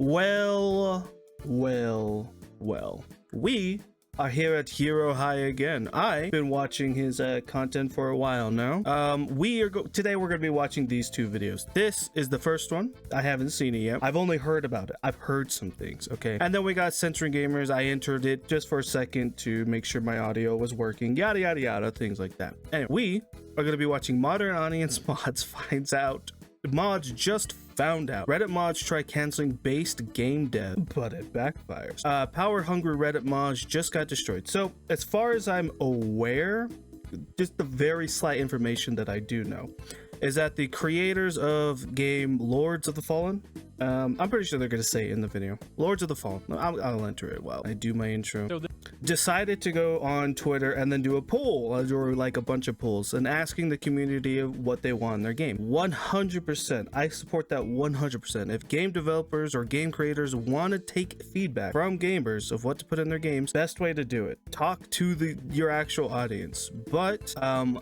Well, we are here at Hero High again. I've been watching his content for a while now. Today we're going to be watching these two videos. This is the first one. I haven't seen it yet. I've only heard about it. I've heard some things, okay? And then we got Censoring Gamers. I entered it just for a second to make sure my audio was working, yada, yada, yada, things like that. Anyway, we are going to be watching Modern Audience Mods finds out. Mods just found out Reddit mods try canceling based game dev, but it backfires. Power hungry Reddit mods just got destroyed. So as far as I'm aware, just the very slight information that I do know is that the creators of game Lords of the Fallen, I'm pretty sure they're gonna say in the video, Lords of the Fallen, I'll enter it while I do my intro, decided to go on Twitter and then do a poll, or like a bunch of polls, and asking the community of what they want in their game. 100%, I support that 100%. If game developers or game creators want to take feedback from gamers of what to put in their games, best way to do it, talk to your actual audience. But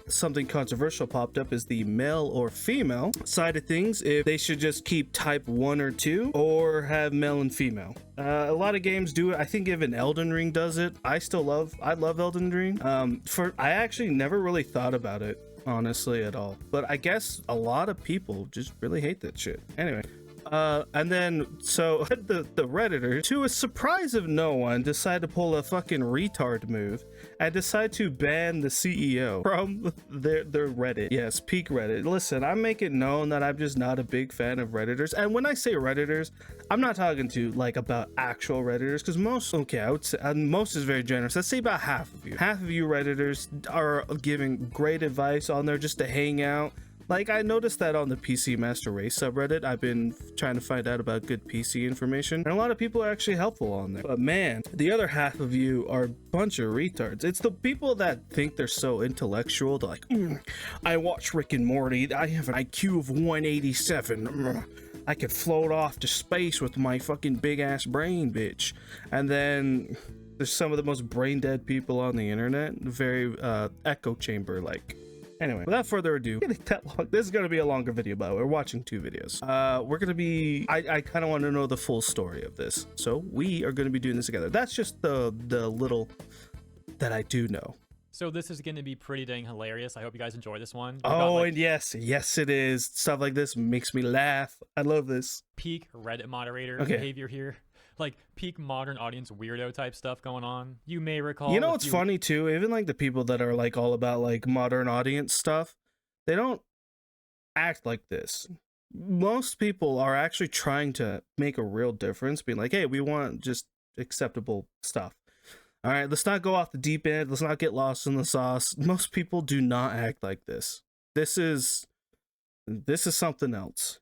something controversial popped up is the male or female side of things, if they should just keep type 1 or 2 or have male and female. A lot of games do it. I think even Elden Ring does it. I love Elden Ring. I actually never really thought about it honestly at all, but I guess a lot of people just really hate that shit. Anyway, and then so the Redditor, to a surprise of no one, decide to pull a fucking retard move and decide to ban the CEO from their Reddit. Yes, peak Reddit. Listen, I make it known that I'm just not a big fan of Redditors, and when I say Redditors, I'm not talking to like about actual Redditors, because most, okay, I would say most is very generous. Let's say about half of you Redditors are giving great advice on there just to hang out. Like, I noticed that on the PC Master Race subreddit. I've been trying to find out about good PC information, and a lot of people are actually helpful on there. But man, the other half of you are a bunch of retards. It's the people that think they're so intellectual. They're like, I watch Rick and Morty. I have an IQ of 187. I could float off to space with my fucking big ass brain, bitch. And then there's some of the most brain dead people on the internet. Very echo chamber like. Anyway, without further ado, this is going to be a longer video, but we're watching two videos. We're going to be, I kind of want to know the full story of this, so we are going to be doing this together. That's just the little that I do know. So this is going to be pretty dang hilarious. I hope you guys enjoy this one. And yes it is. Stuff like this makes me laugh. I love this. Peak Reddit moderator behavior here. Like peak modern audience weirdo type stuff going on. You may recall, you know what's funny too, even like the people that are like all about like modern audience stuff, they don't act like this. Most people are actually trying to make a real difference, being like, hey, we want just acceptable stuff. All right, let's not go off the deep end, let's not get lost in the sauce. Most people do not act like this. This is something else.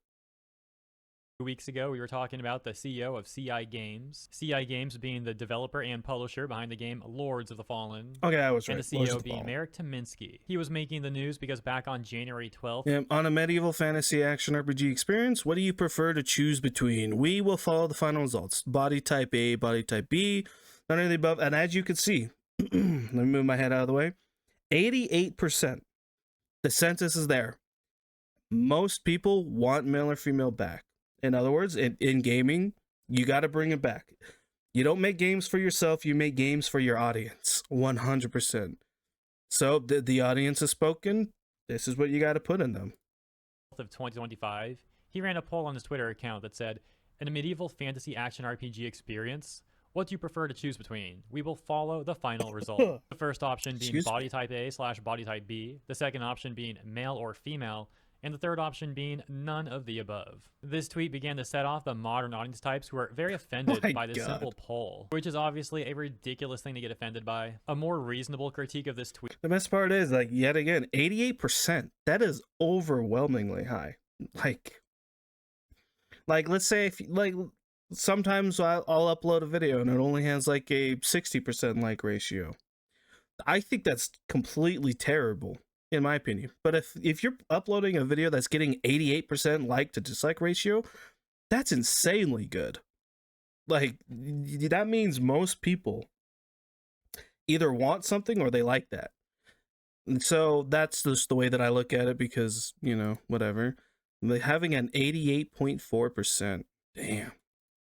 2 weeks ago, we were talking about the CEO of CI Games. CI Games being the developer and publisher behind the game Lords of the Fallen. Okay, I was right. And the CEO being Marek Tymiński. He was making the news because back on January 12th... on a medieval fantasy action RPG experience, what do you prefer to choose between? We will follow the final results. Body type A, body type B, none of the above. And as you can see, let me move my head out of the way, 88%. The census is there. Most people want male or female back. In other words, in gaming, you got to bring it back. You don't make games for yourself, you make games for your audience. 100%. So the audience has spoken. This is what you got to put in them. Of 2025, he ran a poll on his Twitter account that said, in a medieval fantasy action RPG experience, what do you prefer to choose between? We will follow the final result. The first option being body type A/body type B, the second option being male or female, and the third option being none of the above. This tweet began to set off the modern audience types who are very offended by this simple poll, which is obviously a ridiculous thing to get offended by. A more reasonable critique of this tweet. The best part is, like, yet again, 88%. That is overwhelmingly high. Like let's say if like sometimes I'll upload a video and it only has like a 60% like ratio. I think that's completely terrible, in my opinion. But if you're uploading a video that's getting 88% like to dislike ratio, that's insanely good. Like, that means most people either want something or they like that. And so that's just the way that I look at it, because, you know, whatever. Like, having an 88.4%, damn.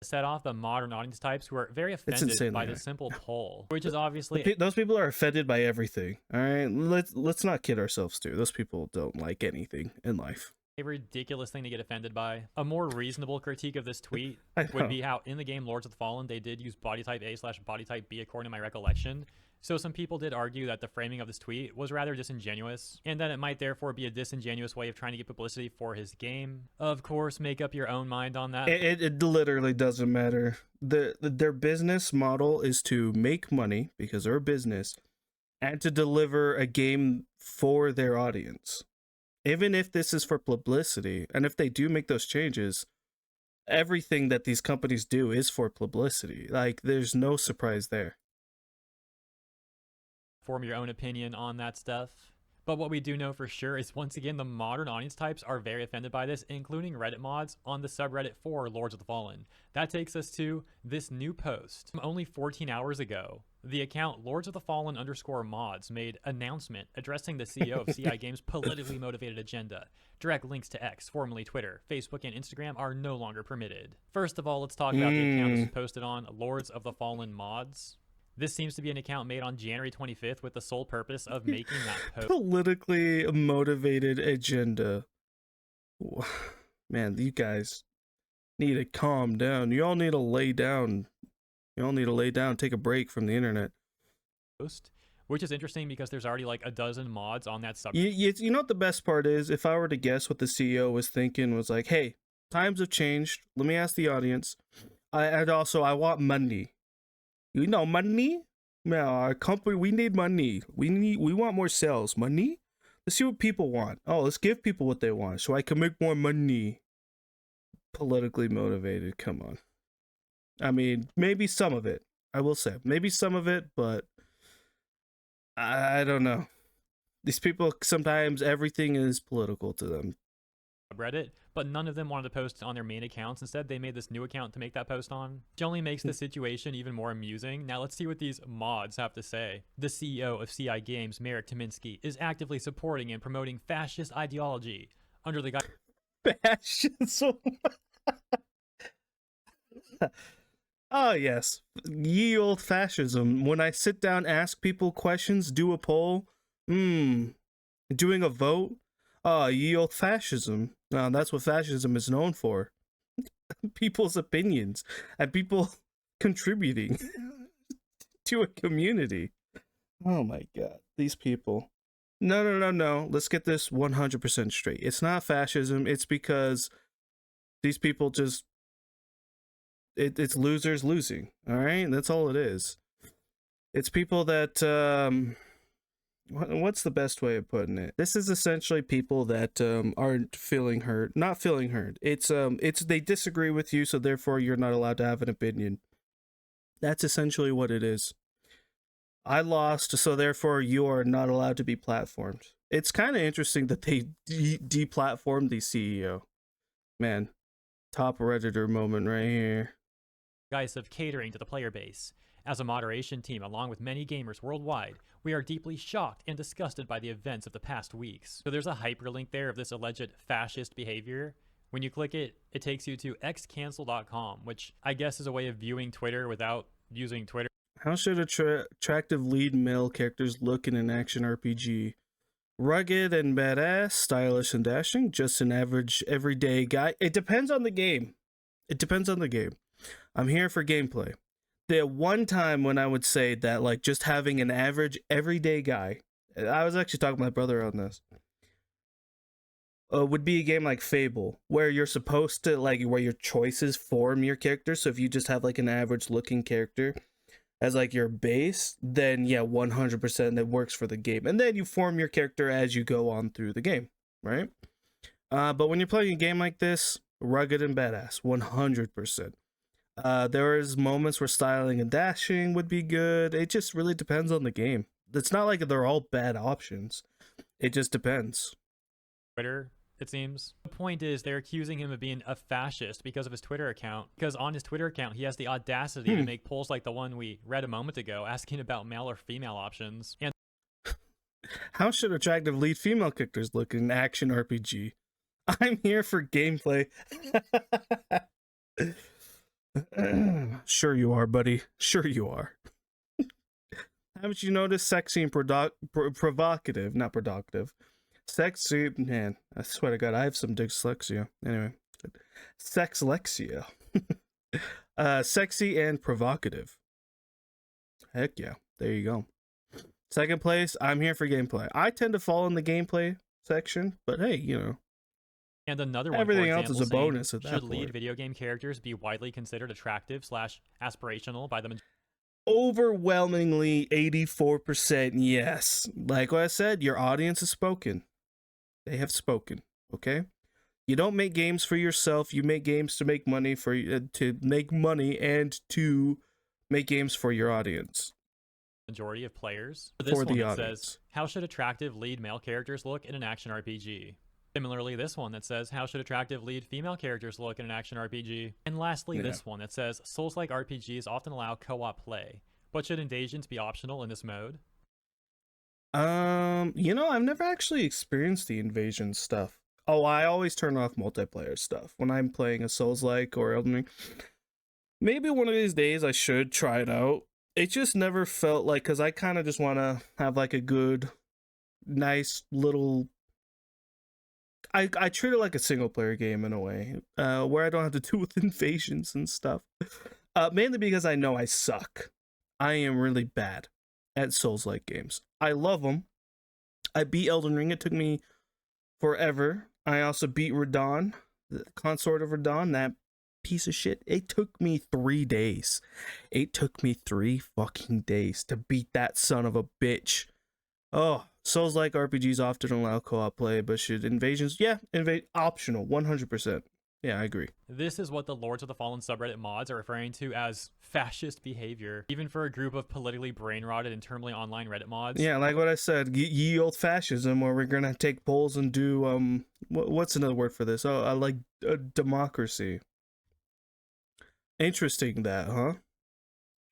set off the modern audience types who are very offended insanely by high. this simple poll, which is obviously Those people are offended by everything. All right, let's not kid ourselves too. Those people don't like anything in life. a ridiculous thing to get offended by. A more reasonable critique of this tweet I know. would be how in the game Lords of the Fallen, they did use body type A/body type B according to my recollection. So some people did argue that the framing of this tweet was rather disingenuous, and that it might therefore be a disingenuous way of trying to get publicity for his game. Of course, make up your own mind on that. It literally doesn't matter. Their business model is to make money because they're a business, and to deliver a game for their audience. Even if this is for publicity, and if they do make those changes, everything that these companies do is for publicity. Like, there's no surprise there. Form your own opinion on that stuff. But what we do know for sure is, once again, the modern audience types are very offended by this, including Reddit mods on the subreddit for Lords of the Fallen. That takes us to this new post. Only 14 hours ago, the account Lords of the Fallen _mods made announcement addressing the CEO of CI Games' politically motivated agenda. Direct links to X, formerly Twitter, Facebook, and Instagram are no longer permitted. First of all, let's talk about the account this was posted on, Lords of the Fallen mods. This seems to be an account made on January 25th with the sole purpose of making that post. Politically motivated agenda. Man, you guys need to calm down. You all need to lay down. You all need to lay down, take a break from the internet. Which is interesting because there's already like a dozen mods on that subject. You know what the best part is? If I were to guess what the CEO was thinking, was like, hey, times have changed. Let me ask the audience. And also, I want money. You know, money? Yeah, our company, we need money. We want more sales. Money? Let's see what people want. Oh, let's give people what they want so I can make more money. Politically motivated, come on. I mean, maybe some of it. I will say, maybe some of it, but I don't know. These people, sometimes everything is political to them. Reddit, but none of them wanted to post on their main accounts. Instead, they made this new account to make that post on, which only makes the situation even more amusing. Now let's see what these mods have to say. The CEO of CI Games, Marek Tyminski, is actively supporting and promoting fascist ideology under the Fascism. Oh yes, ye old fascism. When I sit down, ask people questions, do a poll, doing a vote. Oh, ye old fascism. That's what fascism is known for. People's opinions and people contributing to a community. Oh my god, these people. No. Let's get this 100% straight. It's not fascism. It's because these people just... It's losers losing. All right? That's all it is. It's people that... what's the best way of putting it? This is essentially people that aren't feeling heard. Not feeling heard. It's they disagree with you, so therefore you're not allowed to have an opinion. That's essentially what it is. I lost, so therefore you are not allowed to be platformed. It's kind of interesting that they deplatformed the CEO. Man, top Redditor moment right here. guise of catering to the player base. As a moderation team, along with many gamers worldwide, we are deeply shocked and disgusted by the events of the past weeks. So there's a hyperlink there of this alleged fascist behavior. When you click it, it takes you to xcancel.com, which I guess is a way of viewing Twitter without using Twitter. How should attractive lead male characters look in an action RPG? Rugged and badass, stylish and dashing, just an average everyday guy. It depends on the game. It depends on the game. I'm here for gameplay. The one time when I would say that, like, just having an average everyday guy, I was actually talking to my brother on this, would be a game like Fable, where you're supposed to, like, where your choices form your character. So if you just have like an average looking character as like your base, then yeah, 100% that works for the game. And then you form your character as you go on through the game, right? But when you're playing a game like this, rugged and badass, 100%. There is moments where styling and dashing would be good. It just really depends on the game. It's not like they're all bad options. It just depends. Twitter, it seems. The point is, they're accusing him of being a fascist because of his Twitter account. Because on his Twitter account, he has the audacity to make polls like the one we read a moment ago, asking about male or female options. And how should attractive lead female characters look in an action RPG? I'm here for gameplay. Sure you are, buddy. Sure you are. Haven't you noticed sexy and provocative, not productive? Sexy, man, I swear to God, I have some dyslexia. Anyway, sexlexia. Sexy and provocative. Heck yeah, there you go. Second place, I'm here for gameplay. I tend to fall in the gameplay section, but hey, you know. And another one, Everything for else example, is a bonus at that should point. lead video game characters be widely considered attractive / aspirational by the majority? Overwhelmingly 84% yes. Like what I said, your audience has spoken. They have spoken, okay? You don't make games for yourself. You make games to make money to make money and to make games for your audience. Majority of players. For this For one, the it audience. says, how should attractive lead male characters look in an action RPG? Similarly, this one that says, how should attractive lead female characters look in an action RPG? And lastly, this one that says, Souls-like RPGs often allow co-op play, but should invasions be optional in this mode? You know, I've never actually experienced the invasion stuff. Oh, I always turn off multiplayer stuff when I'm playing a Souls-like or Elden Ring. Maybe one of these days I should try it out. It just never felt like, because I kind of just want to have like a good, nice little... I treat it like a single-player game in a way, where I don't have to deal with invasions and stuff. Mainly because I know I suck. I am really bad at Souls-like games. I love them. I beat Elden Ring. It took me forever. I also beat Radon, the consort of Radon, that piece of shit. It took me 3 days. It took me 3 fucking days to beat that son of a bitch. Oh, Souls-like RPGs often allow co-op play, but should invasions? Yeah, optional, 100%. Yeah, I agree. This is what the Lords of the Fallen subreddit mods are referring to as fascist behavior, even for a group of politically brain-rotted and terminally online Reddit mods. Yeah, like what I said, ye old fascism, where we're gonna take polls and do, what's another word for this? Oh, I like democracy. Interesting that, huh?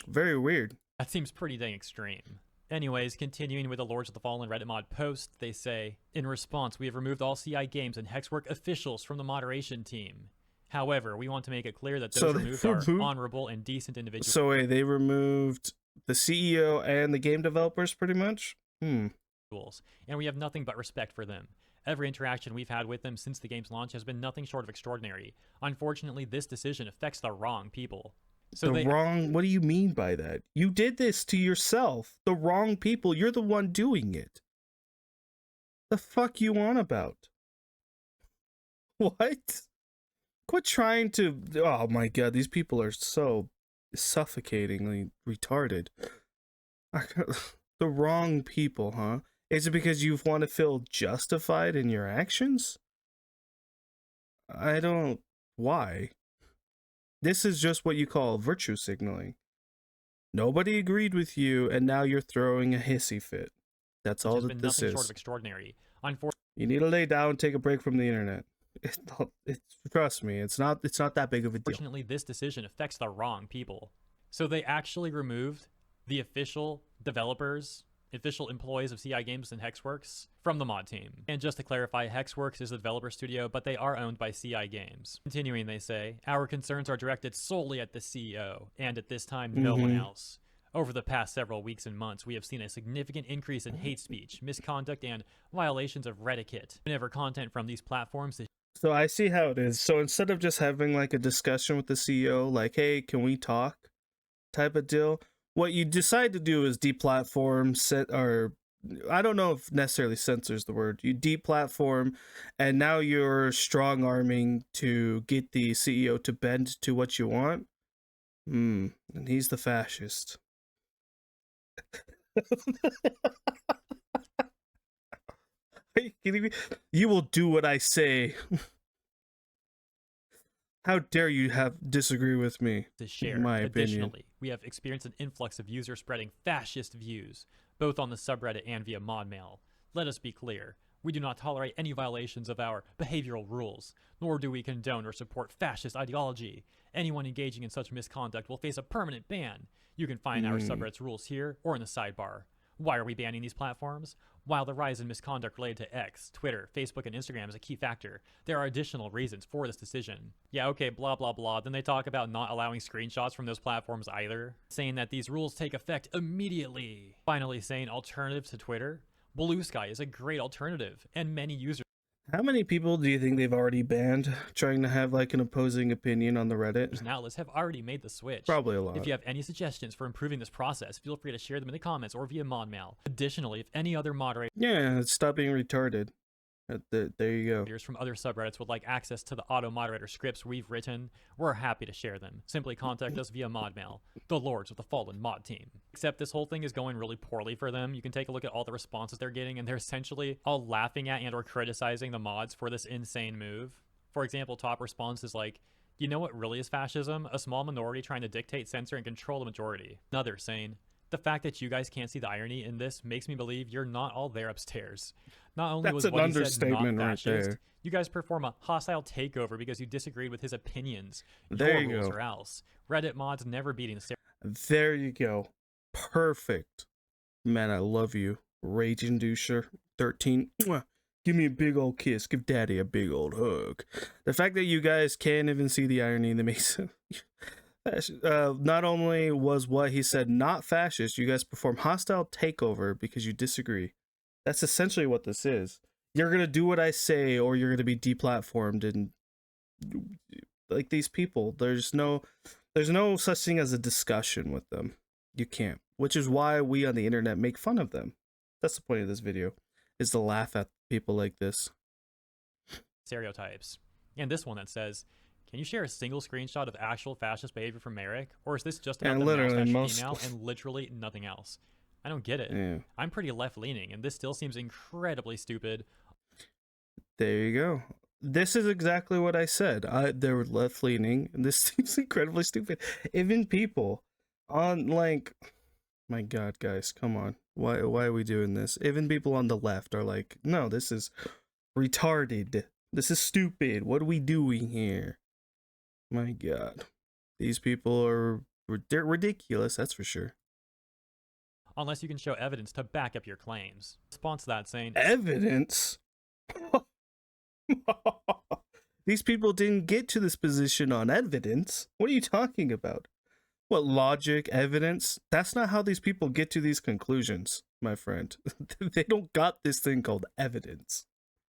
Very weird. That seems pretty dang extreme. Anyways, continuing with the Lords of the Fallen Reddit mod post, they say, in response, we have removed all CI Games and Hexwork officials from the moderation team. However, we want to make it clear that those removed are honorable and decent individuals. So wait, they removed the CEO and the game developers pretty much? And we have nothing but respect for them. Every interaction we've had with them since the game's launch has been nothing short of extraordinary. Unfortunately, this decision affects the wrong people. So what do you mean by that? You did this to yourself. The wrong people. You're the one doing it. The fuck you on about? What? Quit trying to... Oh my god, these people are so suffocatingly retarded. The wrong people, huh? Is it because you want to feel justified in your actions? I don't... Why? This is just what you call virtue signaling. Nobody agreed with you, and now you're throwing a hissy fit. That's all that this is. Short of extraordinary. You need to lay down and take a break from the internet. Trust me, it's not that big of a deal. Unfortunately, this decision affects the wrong people. So they actually removed the official developers, official employees of CI Games and Hexworks from the mod team. And just to clarify, Hexworks is the developer studio, but they are owned by CI Games. Continuing, they say, our concerns are directed solely at the CEO, and at this time, no one else. Over the past several weeks and months, we have seen a significant increase in hate speech, misconduct, and violations of Reddit. Whenever content from these platforms is... So I see how it is. So instead of just having like a discussion with the CEO, like, hey, can we talk type of deal, what you decide to do is deplatform, or I don't know if necessarily censors the word. You deplatform, and now you're strong arming to get the CEO to bend to what you want. And he's the fascist. Are you kidding me? You will do what I say. How dare you disagree with me? To share. In my Additionally, opinion, we have experienced an influx of users spreading fascist views, both on the subreddit and via mod mail. Let us be clear. We do not tolerate any violations of our behavioral rules, nor do we condone or support fascist ideology. Anyone engaging in such misconduct will face a permanent ban. You can find our subreddit's rules here or in the sidebar. Why are we banning these platforms? While the rise in misconduct related to X, Twitter, Facebook, and Instagram is a key factor, there are additional reasons for this decision. Yeah, okay, blah, blah, blah. Then they talk about not allowing screenshots from those platforms either, saying that these rules take effect immediately. Finally saying alternatives to Twitter, Blue Sky is a great alternative, and many users How many people do you think they've already banned trying to have like an opposing opinion on the Reddit? and outlets have already made the switch. Probably a lot. If you have any suggestions for improving this process, feel free to share them in the comments or via mod mail. Additionally, if any other moderators Yeah, stop being retarded. There you go. from other subreddits would like access to the auto moderator scripts we've written, we're happy to share them. Simply contact us via mod mail, the Lords of the Fallen mod team. Except this whole thing is going really poorly for them. You can take a look at all the responses they're getting, and they're essentially all laughing at and or criticizing the mods for this insane move. For example, top response is like, you know what really is fascism? A small minority trying to dictate, censor, and control the majority. Another saying, the fact that you guys can't see the irony in this makes me believe you're not all there upstairs. Not only That's was an what he said understatement not right fascist, there. you guys perform a hostile takeover because you disagreed with his opinions. There Your you rules go. or else. Reddit mods never beating the There you go. Perfect. Man, I love you. Rage Inducer 13. Mwah. Give me a big old kiss. Give daddy a big old hug. The fact that you guys can't even see the irony that makes not only was what he said not fascist, you guys perform hostile takeover because you disagree. That's essentially what this is. You're gonna do what I say, or you're gonna be deplatformed. And like these people, there's no such thing as a discussion with them. You can't. Which is why we on the internet make fun of them. That's the point of this video, is to laugh at people like this. stereotypes. And this one that says, can you share a single screenshot of actual fascist behavior from Merrick? Or is this just about And the literally mouse email and literally nothing else? I don't get it. Yeah. I'm pretty left-leaning, and this still seems incredibly stupid. There you go. This is exactly what I said. They were left-leaning, and this seems incredibly stupid. Even people on, like, my God, guys, come on. Why are we doing this? Even people on the left are like, no, this is retarded. This is stupid. What are we doing here? My God. These people are ridiculous, that's for sure. Unless you can show evidence to back up your claims. Response to that saying, Evidence? These people didn't get to this position on evidence. What are you talking about? What, logic, evidence? That's not how these people get to these conclusions, my friend. They don't got this thing called evidence.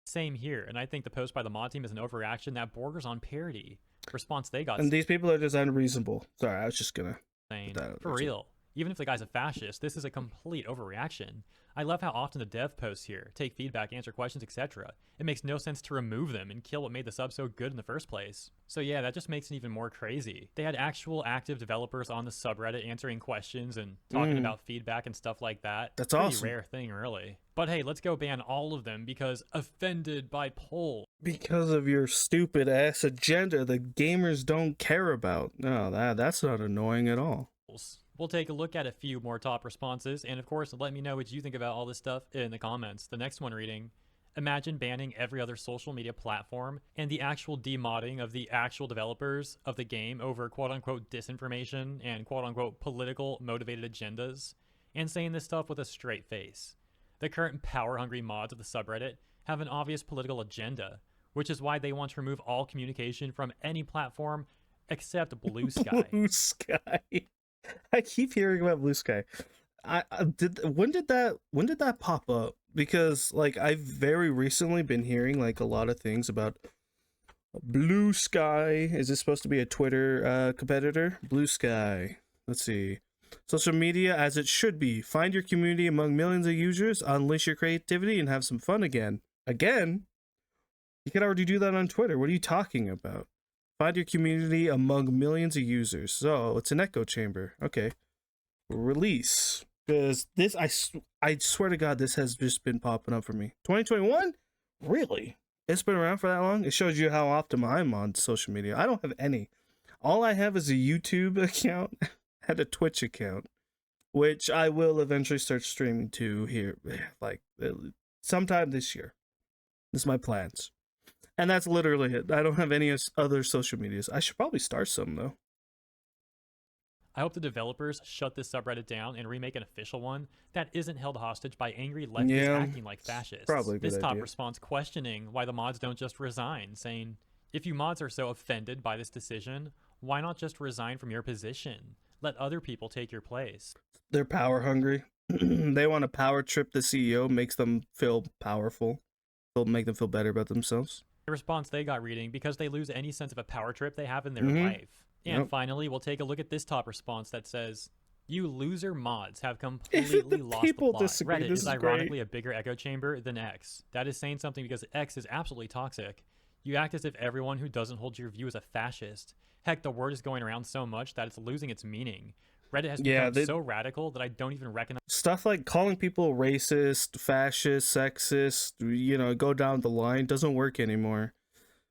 same here, and I think the post by the mod team is an overreaction that borders on parody. Response they got And these people are just unreasonable. Sorry, I was just gonna saying, put that out for there, too. real, even if the guy's a fascist, this is a complete overreaction. I love how often the dev posts here, take feedback, answer questions, etc. It makes no sense to remove them and kill what made the sub so good in the first place. So yeah, that just makes it even more crazy. They had actual active developers on the subreddit answering questions and talking about feedback and stuff like that. That's Pretty awesome. rare thing, really. But hey, let's go ban all of them because offended by poll. Because of your stupid ass agenda that gamers don't care about. No, that's not annoying at all. We'll take a look at a few more top responses, and of course, let me know what you think about all this stuff in the comments. The next one reading, imagine banning every other social media platform and the actual demodding of the actual developers of the game over quote-unquote disinformation and quote-unquote political motivated agendas, and saying this stuff with a straight face. The current power-hungry mods of the subreddit have an obvious political agenda, which is why they want to remove all communication from any platform except Blue Sky. Blue Sky. I keep hearing about Blue Sky. When did that pop up? Because like I've very recently been hearing like a lot of things about Blue Sky. Is this supposed to be a Twitter competitor? Blue Sky. Let's see. Social media as it should be. Find your community among millions of users, unleash your creativity, and have some fun again. Again? You can already do that on Twitter. What are you talking about? Find your community among millions of users. So it's an echo chamber. Okay. Release. Because this, I swear to God, this has just been popping up for me. 2021? Really? It's been around for that long? It shows you how often I'm on social media. I don't have any. All I have is a YouTube account and a Twitch account, which I will eventually start streaming to here, like sometime this year. This is my plans. And that's literally it. I don't have any other social medias. I should probably start some, though. I hope the developers shut this subreddit down and remake an official one that isn't held hostage by angry lefties acting like fascists. Probably a good This top idea. response questioning why the mods don't just resign, saying, if you mods are so offended by this decision, why not just resign from your position? Let other people take your place. They're power hungry. They want to power trip the CEO, makes them feel powerful. It'll make them feel better about themselves. The response they got reading because they lose any sense of a power trip they have in their life. And finally, we'll take a look at this top response that says, you loser mods have completely lost the plot. Reddit is ironically a bigger echo chamber than X. That is saying something because X is absolutely toxic. You act as if everyone who doesn't hold your view is a fascist. Heck, the word is going around so much that it's losing its meaning. Reddit has become so radical that I don't even recognize stuff like calling people racist, fascist, sexist, you know, go down the line doesn't work anymore.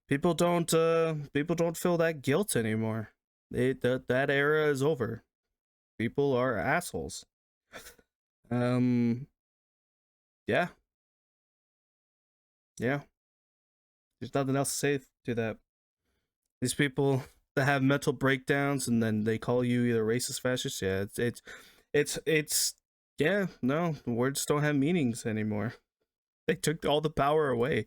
People don't feel that guilt anymore. That era is over. People are assholes. Yeah. There's nothing else to say to that. These people that have mental breakdowns and then they call you either racist, fascist. Yeah, it's yeah, no, words don't have meanings anymore. They took all the power away.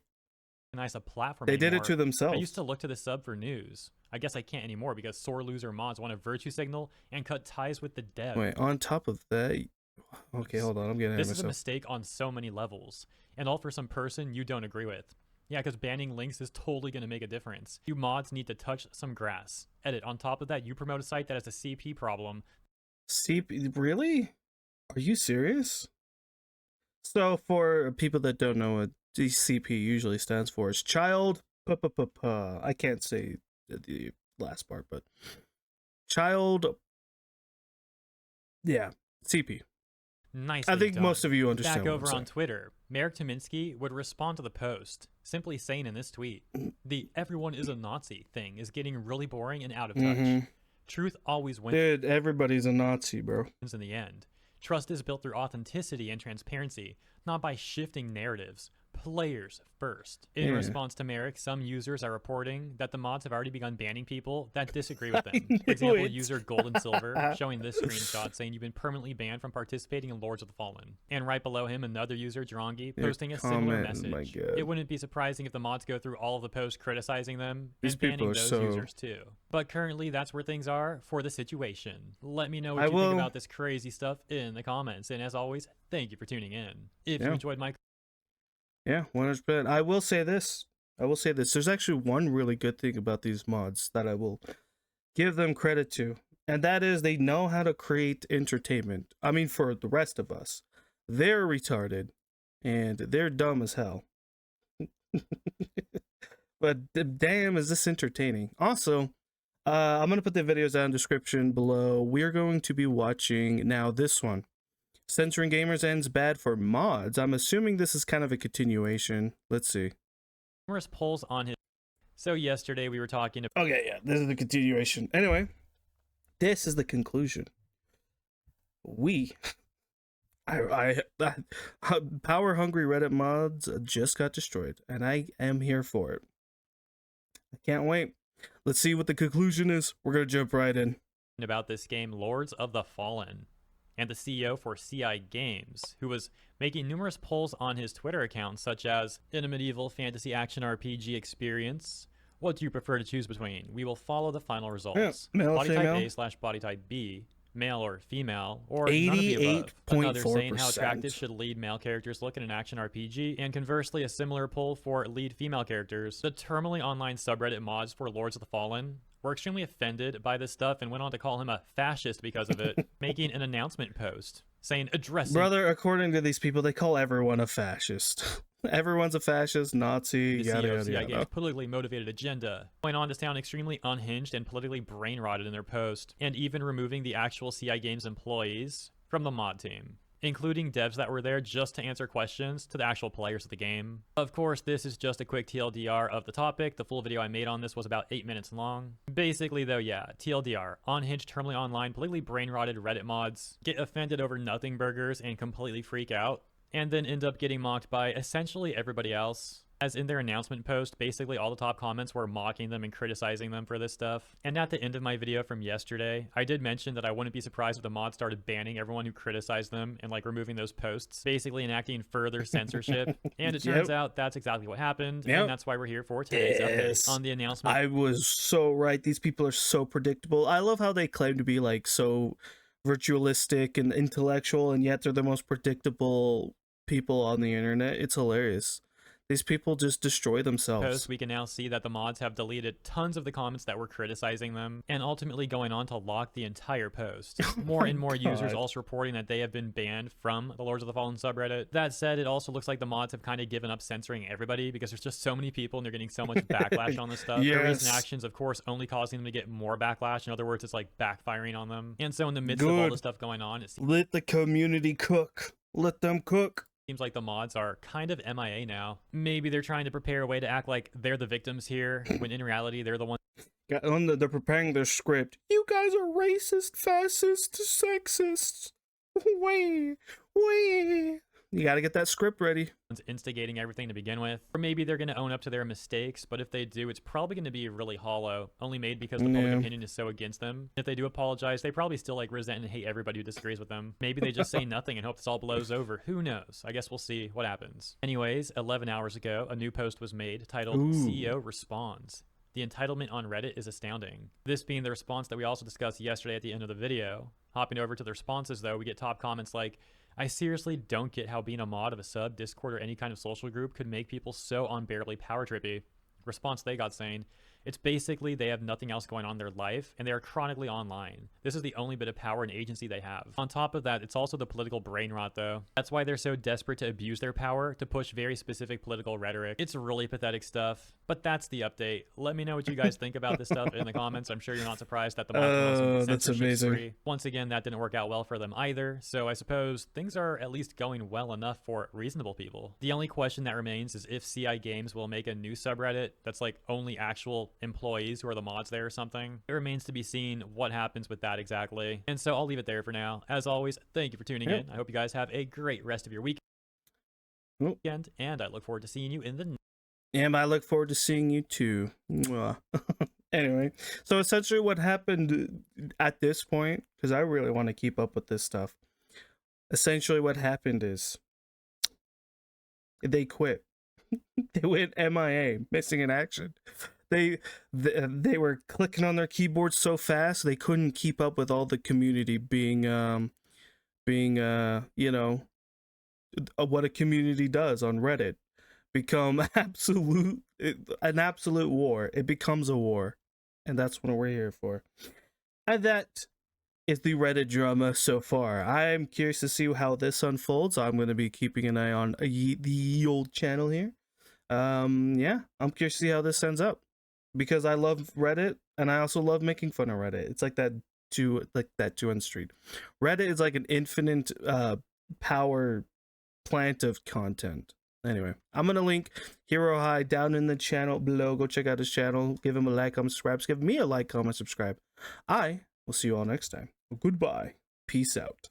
a platform They anymore. did it to themselves. I used to look to the sub for news. I guess I can't anymore because sore loser mods want to virtue signal and cut ties with the dev. Wait, on top of that, okay, hold on, I'm getting ahead of This is a myself. mistake on so many levels, and all for some person you don't agree with. Yeah, because banning links is totally going to make a difference. You mods need to touch some grass. Edit, on top of that, you promote a site that has a CP problem. CP, really? Are you serious? So for people that don't know what CP usually stands for, is child, I can't say the last part, but child, yeah, CP. Nicely I think done. most of you understand. Back over on Twitter, Merrick Tominsky would respond to the post, simply saying in this tweet, the everyone is a Nazi thing is getting really boring and out of touch. Truth always wins. Dude, everybody's a Nazi, bro. In the end. Trust is built through authenticity and transparency, not by shifting narratives. Players first. In response to Merrick, some users are reporting that the mods have already begun banning people that disagree with them. For example, user Gold and Silver showing this screenshot saying you've been permanently banned from participating in Lords of the Fallen. And right below him, another user, Drongi, posting a similar message. It wouldn't be surprising if the mods go through all of the posts criticizing them and banning those users too. But currently, that's where things are for the situation. Let me know what you think about this crazy stuff in the comments. And as always, thank you for tuning in. If you enjoyed my yeah, 100%. I will say this. There's actually one really good thing about these mods that I will give them credit to, and that is they know how to create entertainment. I mean, for the rest of us, they're retarded and they're dumb as hell. But damn, is this entertaining. Also, I'm going to put the videos down in the description below. We're going to be watching now this one. Censoring gamers ends bad for mods. I'm assuming this is kind of a continuation. Let's see. Numerous polls on his. So yesterday we were talking about. Okay, yeah, this is the continuation. Anyway, this is the conclusion. Power hungry Reddit mods just got destroyed, and I am here for it. I can't wait. Let's see what the conclusion is. We're gonna jump right in. About this game, Lords of the Fallen. And the CEO for CI Games, who was making numerous polls on his Twitter account, such as, in a medieval fantasy action RPG experience, what do you prefer to choose between? We will follow the final results. Male, body female? type A/body type B, male or female, or none of the above. Another saying how attractive should lead male characters look in an action RPG, and conversely a similar poll for lead female characters. The Terminally Online subreddit mods for Lords of the Fallen were extremely offended by this stuff and went on to call him a fascist because of it, making an announcement post saying addressing. Brother, according to these people, they call everyone a fascist. Everyone's a fascist, Nazi, yada yada yada. Politically motivated agenda. Going on to sound extremely unhinged and politically brain rotted in their post, and even removing the actual CI Games employees from the mod team, including devs that were there just to answer questions to the actual players of the game. Of course, this is just a quick TLDR of the topic. The full video I made on this was about 8 minutes long. Basically though, yeah, TLDR, unhinged, terminally online, politically brain-rotted Reddit mods get offended over nothing burgers and completely freak out, and then end up getting mocked by essentially everybody else As in their announcement post, basically all the top comments were mocking them and criticizing them for this stuff. And at the end of my video from yesterday, I did mention that I wouldn't be surprised if the mods started banning everyone who criticized them and like removing those posts, basically enacting further censorship. And it turns out that's exactly what happened, and that's why we're here for today's update on the announcement. I was so right. These people are so predictable. I love how they claim to be like so virtualistic and intellectual, and yet they're the most predictable people on the internet. It's hilarious. These people just destroy themselves. We can now see that the mods have deleted tons of the comments that were criticizing them, and ultimately going on to lock the entire post. More and more users also reporting that they have been banned from the Lords of the Fallen subreddit. That said, it also looks like the mods have kind of given up censoring everybody because there's just so many people and they're getting so much backlash on this stuff. Their recent actions, of course, only causing them to get more backlash. In other words, it's like backfiring on them. And so in the midst of all this stuff going on, let the community cook. Let them cook. Seems like the mods are kind of MIA now. Maybe they're trying to prepare a way to act like they're the victims here, when in reality they're the ones. They're preparing their script. You guys are racist, fascist, sexist. Way. You gotta get that script ready. Instigating everything to begin with. Or maybe they're gonna own up to their mistakes, but if they do, it's probably gonna be really hollow, only made because the public opinion is so against them. If they do apologize, they probably still like resent and hate everybody who disagrees with them. Maybe they just say nothing and hope this all blows over. Who knows? I guess we'll see what happens. Anyways, 11 hours ago, a new post was made titled CEO Responds. The entitlement on Reddit is astounding. This being the response that we also discussed yesterday at the end of the video. Hopping over to the responses though, we get top comments like, I seriously don't get how being a mod of a sub, Discord, or any kind of social group could make people so unbearably power trippy. Response they got saying, it's basically they have nothing else going on in their life and they are chronically online. This is the only bit of power and agency they have. On top of that, it's also the political brain rot though. That's why they're so desperate to abuse their power to push very specific political rhetoric. It's really pathetic stuff, but that's the update. Let me know what you guys think about this stuff in the comments. I'm sure you're not surprised that the mod that's amazing. Free. Once again, that didn't work out well for them either, so I suppose things are at least going well enough for reasonable people. The only question that remains is if CI Games will make a new subreddit that's like only actual employees who are the mods there or something. It remains to be seen what happens with that exactly. And so I'll leave it there for now. As always, thank you for tuning in. I hope you guys have a great rest of your weekend, and I look forward to seeing you in the And I look forward to seeing you too. Anyway, so essentially what happened at this point, because I really want to keep up with this stuff, essentially what happened is they quit. They went MIA, missing in action. They were clicking on their keyboards so fast they couldn't keep up with all the community being you know, what a community does on Reddit. Become an absolute war. It becomes a war, and that's what we're here for. And that is the Reddit drama so far. I'm curious to see how this unfolds. I'm going to be keeping an eye on the old channel here. Yeah, I'm curious to see how this ends up, because I love Reddit and I also love making fun of Reddit. It's like that 2-end street. Reddit is like an infinite power plant of content. Anyway, I'm gonna link Hero High down in the channel below. Go check out his channel, give him a like, comment, subscribe. Give me a like, comment, subscribe. I will see you all next time. Goodbye. Peace out.